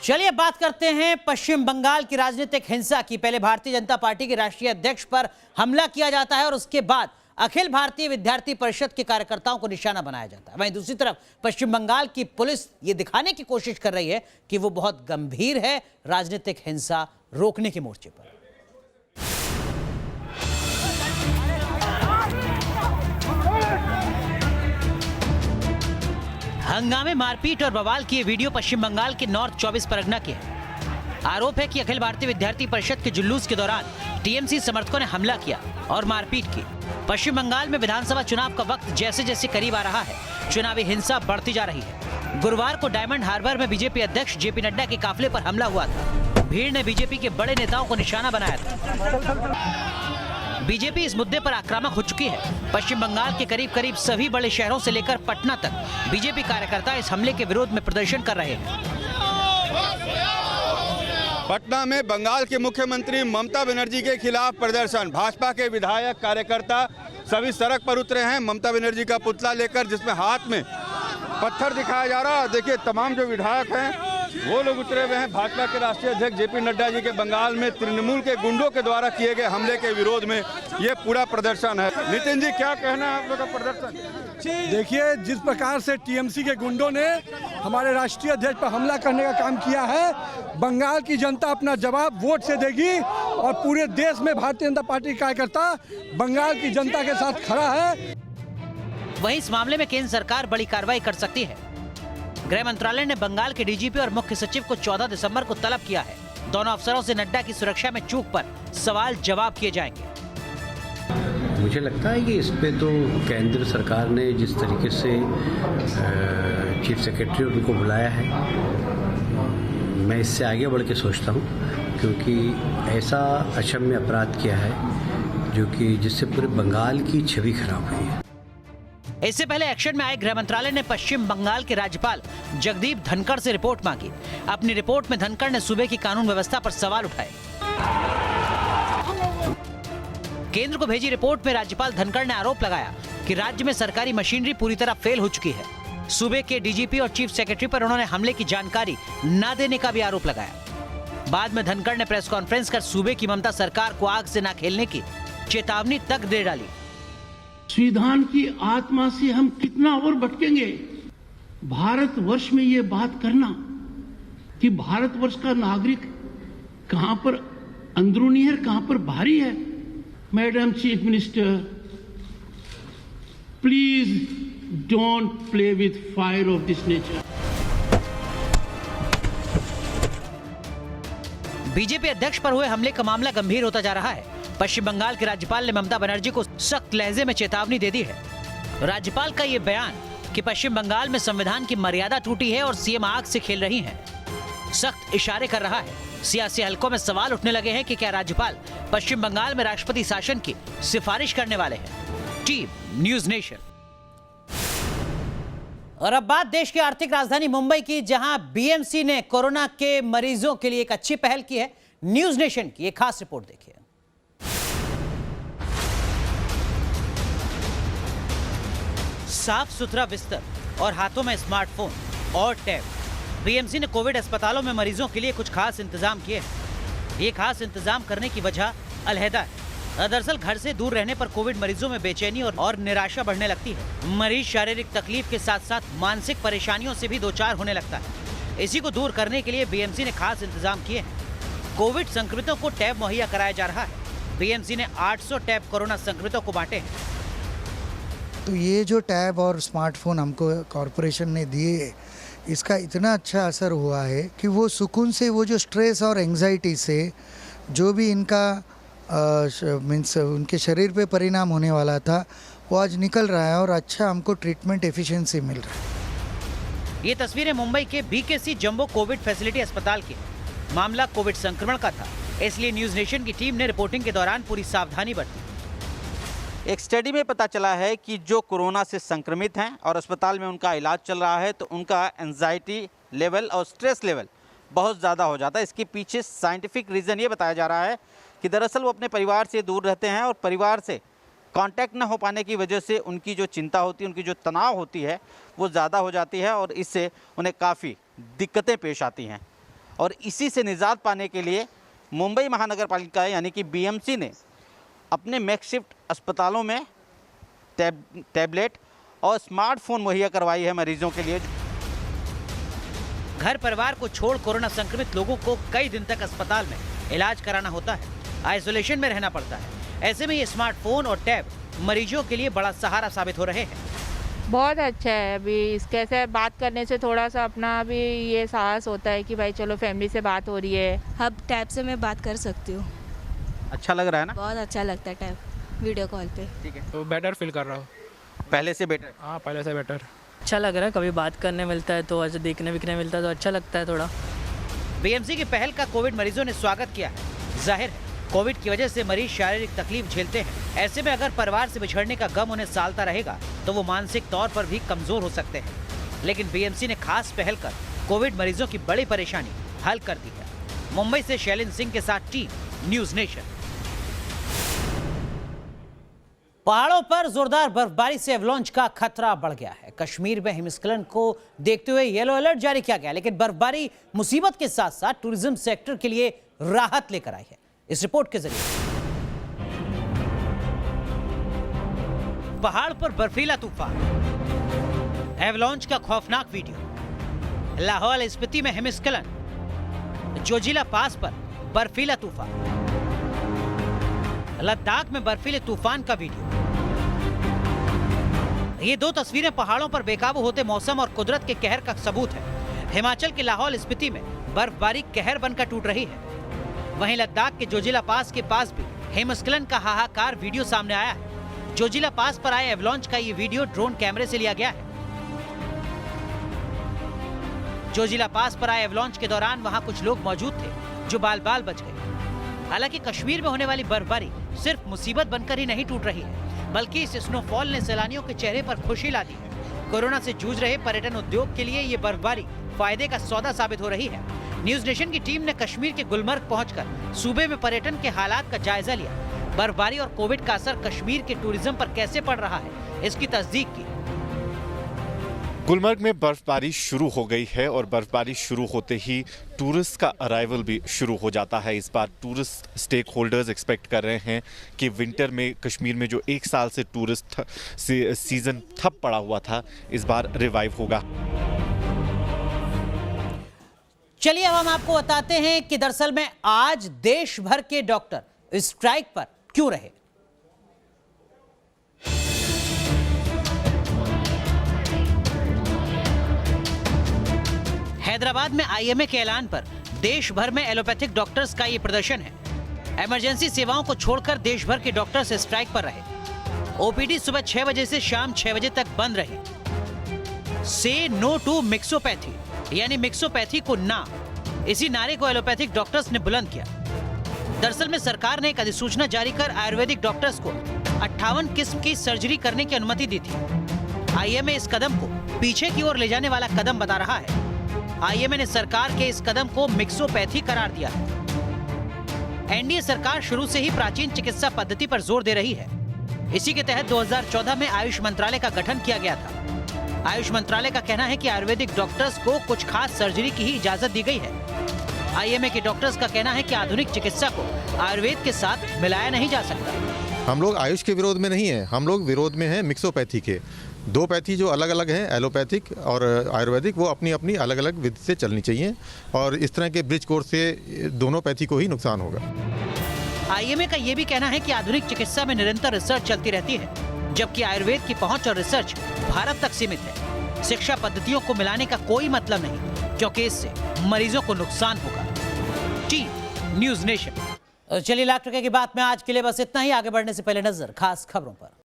चलिए बात करते हैं पश्चिम बंगाल की राजनीतिक हिंसा की। पहले भारतीय जनता पार्टी के राष्ट्रीय अध्यक्ष पर हमला किया जाता है और उसके बाद अखिल भारतीय विद्यार्थी परिषद के कार्यकर्ताओं को निशाना बनाया जाता है। वहीं दूसरी तरफ पश्चिम बंगाल की पुलिस ये दिखाने की कोशिश कर रही है कि वो बहुत गंभीर है राजनीतिक हिंसा रोकने के मोर्चे पर। हंगामे, मारपीट और बवाल की ये वीडियो पश्चिम बंगाल के नॉर्थ 24 परगना की है। आरोप है कि अखिल भारतीय विद्यार्थी परिषद के जुलूस के दौरान टीएमसी समर्थकों ने हमला किया और मारपीट की। पश्चिम बंगाल में विधानसभा चुनाव का वक्त जैसे जैसे करीब आ रहा है, चुनावी हिंसा बढ़ती जा रही है। गुरुवार को डायमंड हार्बर में बीजेपी अध्यक्ष जेपी नड्डा के काफिले पर हमला हुआ था। भीड़ ने बीजेपी के बड़े नेताओं को निशाना बनाया था। बीजेपी इस मुद्दे पर आक्रामक हो चुकी है। पश्चिम बंगाल के करीब सभी बड़े शहरों से लेकर पटना तक बीजेपी कार्यकर्ता इस हमले के विरोध में प्रदर्शन कर रहे हैं। पटना में बंगाल के मुख्यमंत्री ममता बनर्जी के खिलाफ प्रदर्शन। भाजपा के विधायक, कार्यकर्ता सभी सड़क पर उतरे हैं ममता बनर्जी का पुतला लेकर, जिसमें हाथ में पत्थर दिखाया जा रहा है। देखिए, तमाम जो विधायक हैं वो लोग उतरे हुए हैं। भाजपा के राष्ट्रीय अध्यक्ष जेपी नड्डा जी के बंगाल में तृणमूल के गुंडों के द्वारा किए गए हमले के विरोध में ये पूरा प्रदर्शन है। नितिन जी, क्या कहना है आप लोग का प्रदर्शन? देखिए, जिस प्रकार से टीएमसी के गुंडों ने हमारे राष्ट्रीय अध्यक्ष पर हमला करने का काम किया है, बंगाल की जनता अपना जवाब वोट से देगी और पूरे देश में भारतीय जनता पार्टी कार्यकर्ता बंगाल की जनता के साथ खड़ा है। वहीं इस मामले में केंद्र सरकार बड़ी कार्रवाई कर सकती है। गृह मंत्रालय ने बंगाल के डीजीपी और मुख्य सचिव को 14 दिसंबर को तलब किया है। दोनों अफसरों से नड्डा की सुरक्षा में चूक पर सवाल जवाब किए जाएंगे। मुझे लगता है कि इस पे तो केंद्र सरकार ने जिस तरीके से चीफ सेक्रेटरी उनको बुलाया है, मैं इससे आगे बढ़ के सोचता हूँ, क्योंकि ऐसा अक्षम्य अपराध किया है जो कि जिससे पूरे बंगाल की छवि खराब हुई है। इससे पहले एक्शन में आए गृह मंत्रालय ने पश्चिम बंगाल के राज्यपाल जगदीप धनखड़ से रिपोर्ट मांगी। अपनी रिपोर्ट में धनखड़ ने सूबे की कानून व्यवस्था पर सवाल उठाए। केंद्र को भेजी रिपोर्ट में राज्यपाल धनखड़ ने आरोप लगाया कि राज्य में सरकारी मशीनरी पूरी तरह फेल हो चुकी है। सूबे के डीजीपी और चीफ सेक्रेटरी पर उन्होंने हमले की जानकारी न देने का भी आरोप लगाया। बाद में धनखड़ ने प्रेस कॉन्फ्रेंस कर सूबे की ममता सरकार को आग से न खेलने की चेतावनी तक दे डाली। संविधान की आत्मा से हम कितना और भटकेंगे। भारतवर्ष में ये बात करना कि भारतवर्ष का नागरिक कहां पर अंदरूनी है, कहां पर बाहरी है। Madam chief minister, please don't play with fire of this nature. BJP अध्यक्ष पर हुए हमले का मामला गंभीर होता जा रहा है। पश्चिम बंगाल के राज्यपाल ने ममता बनर्जी को सख्त लहजे में चेतावनी दे दी है। राज्यपाल का ये बयान कि पश्चिम बंगाल में संविधान की मर्यादा टूटी है और सीएम आग से खेल रही हैं, सख्त इशारे कर रहा है। सियासी हलकों में सवाल उठने लगे हैं कि क्या राज्यपाल पश्चिम बंगाल में राष्ट्रपति शासन की सिफारिश करने वाले हैं। Team news nation. और अब बात देश की आर्थिक राजधानी मुंबई की, जहां बीएमसी ने कोरोना के मरीजों के लिए एक अच्छी पहल की है। न्यूज नेशन की एक खास रिपोर्ट देखिए। साफ सुथरा बिस्तर और हाथों में स्मार्टफोन और टैब। बीएमसी ने कोविड अस्पतालों में मरीजों के लिए कुछ खास इंतजाम किए हैं। ये खास इंतजाम करने की वजह अलहदा है। दरअसल घर से दूर रहने पर कोविड मरीजों में बेचैनी और निराशा बढ़ने लगती है। मरीज शारीरिक तकलीफ के साथ साथ मानसिक परेशानियों से भी दो चार होने लगता है। इसी को दूर करने के लिए बीएमसी ने खास इंतजाम किए हैं। कोविड संक्रमितों को टैब मुहैया कराया जा रहा है। बीएमसी ने 800 टैब कोरोना संक्रमितों को बांटे हैं। तो ये जो टैब और स्मार्टफोन हमको कॉरपोरेशन ने दिए, इसका इतना अच्छा असर हुआ है कि वो सुकून से, वो जो स्ट्रेस और एंजाइटी से जो भी इनका मीन्स उनके शरीर पे परिणाम होने वाला था, वो आज निकल रहा है और अच्छा हमको ट्रीटमेंट एफिशिएंसी मिल रहा है। ये तस्वीरें मुंबई के बीकेसी जंबो कोविड फैसिलिटी अस्पताल की है। मामला कोविड संक्रमण का था, इसलिए न्यूज नेशन की टीम ने रिपोर्टिंग के दौरान पूरी सावधानी बरती। एक स्टडी में पता चला है कि जो कोरोना से संक्रमित हैं और अस्पताल में उनका इलाज चल रहा है, तो उनका एंजाइटी लेवल और स्ट्रेस लेवल बहुत ज़्यादा हो जाता है। इसके पीछे साइंटिफिक रीज़न ये बताया जा रहा है कि दरअसल वो अपने परिवार से दूर रहते हैं और परिवार से कांटेक्ट न हो पाने की वजह से उनकी जो चिंता होती है, उनकी जो तनाव होती है, वो ज़्यादा हो जाती है और इससे उन्हें काफ़ी दिक्कतें पेश आती हैं। और इसी से निजात पाने के लिए मुंबई महानगर पालिका यानी कि बीएमसी ने अपने मैकशिफ्ट अस्पतालों में टैबलेट और स्मार्टफोन मुहैया करवाई है मरीजों के लिए। घर परिवार को छोड़ कोरोना संक्रमित लोगों को कई दिन तक अस्पताल में इलाज कराना होता है, आइसोलेशन में रहना पड़ता है। ऐसे में ये स्मार्टफोन और टैब मरीजों के लिए बड़ा सहारा साबित हो रहे हैं। बहुत अच्छा है। अभी इसके से बात करने से थोड़ा सा अपना भी ये साहस होता है कि भाई चलो फैमिली से बात हो रही है। अब टैब से मैं बात कर सकती हूँ। अच्छा लग रहा है ना? बहुत अच्छा लगता है टैब वीडियो कॉल पे। ठीक है, तो बेटर फील कर रहा हूँ पहले से बेटर। हाँ, पहले से बेटर। अच्छा लग रहा है, कभी बात करने मिलता है तो ऐसे देखने विकने मिलता है तो अच्छा लगता है थोड़ा। बीएमसी की पहल का कोविड मरीजों ने स्वागत किया है। जाहिर है कोविड की वजह से मरीज शारीरिक तकलीफ झेलते हैं। ऐसे में अगर परिवार से बिछड़ने का गम उन्हें सालता रहेगा तो वो मानसिक तौर पर भी कमजोर हो सकते हैं। लेकिन बीएमसी ने खास पहल कर कोविड मरीजों की बड़ी परेशानी हल कर दी है। मुंबई से शैलिन सिंह के साथ टीम न्यूज नेशन। पहाड़ों पर जोरदार बर्फबारी से एवलांच का खतरा बढ़ गया है। कश्मीर में हिमस्खलन को देखते हुए येलो अलर्ट जारी किया गया, लेकिन बर्फबारी मुसीबत के साथ साथ टूरिज्म सेक्टर के लिए राहत लेकर आई है। इस रिपोर्ट के जरिए पहाड़ पर बर्फीला तूफान, एवलांच का खौफनाक वीडियो, लाहौल स्पीति में हिमस्खलन, जोजिला पास पर बर्फीला तूफान, लद्दाख में बर्फीले तूफान का वीडियो। ये दो तस्वीरें पहाड़ों पर बेकाबू होते मौसम और कुदरत के कहर का सबूत है। हिमाचल के लाहौल स्पीति में बर्फबारी कहर बनकर टूट रही है। वहीं लद्दाख के जोजिला पास के पास भी हिमस्खलन का हाहाकार वीडियो सामने आया है। जोजिला पास पर आए एवलांच का ये वीडियो ड्रोन कैमरे से लिया गया है। जोजिला पास पर आए एवलांच के दौरान वहां कुछ लोग मौजूद थे जो बाल बाल बच गए। हालांकि कश्मीर में होने वाली बर्फबारी सिर्फ मुसीबत बनकर ही नहीं टूट रही है, बल्कि इस स्नोफॉल ने सैलानियों के चेहरे पर खुशी ला दी है। कोरोना से जूझ रहे पर्यटन उद्योग के लिए ये बर्फबारी फायदे का सौदा साबित हो रही है। न्यूज नेशन की टीम ने कश्मीर के गुलमर्ग पहुंचकर सूबे में पर्यटन के हालात का जायजा लिया। बर्फबारी और कोविड का असर कश्मीर के टूरिज्म पर कैसे पड़ रहा है, इसकी तस्दीक की। गुलमर्ग में बर्फबारी शुरू हो गई है और बर्फबारी शुरू होते ही टूरिस्ट का अराइवल भी शुरू हो जाता है। इस बार टूरिस्ट स्टेक होल्डर्स एक्सपेक्ट कर रहे हैं कि विंटर में कश्मीर में जो एक साल से टूरिस्ट सीजन ठप पड़ा हुआ था, इस बार रिवाइव होगा। चलिए अब हम आपको बताते हैं कि दरअसल में आज देश भर के डॉक्टर स्ट्राइक पर क्यों रहे। हैदराबाद में आईएमए के ऐलान पर देश भर में एलोपैथिक डॉक्टर्स का ये प्रदर्शन है। इमरजेंसी सेवाओं को छोड़कर देश भर के डॉक्टर्स स्ट्राइक पर रहे। ओपीडी सुबह 6 बजे से शाम 6 बजे तक बंद रही। से नो टू मिक्सोपैथी, यानी मिक्सोपैथी को ना, इसी नारे को एलोपैथिक डॉक्टर्स ने बुलंद किया। दरअसल में सरकार ने एक अधिसूचना जारी कर आयुर्वेदिक डॉक्टर्स को 58 किस्म की सर्जरी करने की अनुमति दी थी। आईएमए इस कदम को पीछे की ओर ले जाने वाला कदम बता रहा है। आईएमए ने सरकार के इस कदम को मिक्सोपैथी करार दिया है। एनडीए सरकार शुरू से ही प्राचीन चिकित्सा पद्धति पर जोर दे रही है। इसी के तहत 2014 में आयुष मंत्रालय का गठन किया गया था। आयुष मंत्रालय का कहना है कि आयुर्वेदिक डॉक्टर्स को कुछ खास सर्जरी की ही इजाजत दी गई है। आईएमए के डॉक्टर्स का कहना है कि आधुनिक चिकित्सा को आयुर्वेद के साथ मिलाया नहीं जा सकता। हम लोग आयुष के विरोध में नहीं है, हम लोग विरोध में हैं मिक्सोपैथी के। दो पैथी जो अलग अलग हैं, एलोपैथिक और आयुर्वेदिक, वो अपनी अपनी अलग अलग विधि से चलनी चाहिए और इस तरह के ब्रिज कोर्स से दोनों पैथी को ही नुकसान होगा। आईएमए का ये भी कहना है कि आधुनिक चिकित्सा में निरंतर रिसर्च चलती रहती है, जबकि आयुर्वेद की पहुंच और रिसर्च भारत तक सीमित है। शिक्षा पद्धतियों को मिलाने का कोई मतलब नहीं, क्योंकि इससे मरीजों को नुकसान होगा। Team news nation. चलिए लाख टके की बात में आज के लिए बस इतना ही। आगे बढ़ने से पहले नजर खास खबरों पर।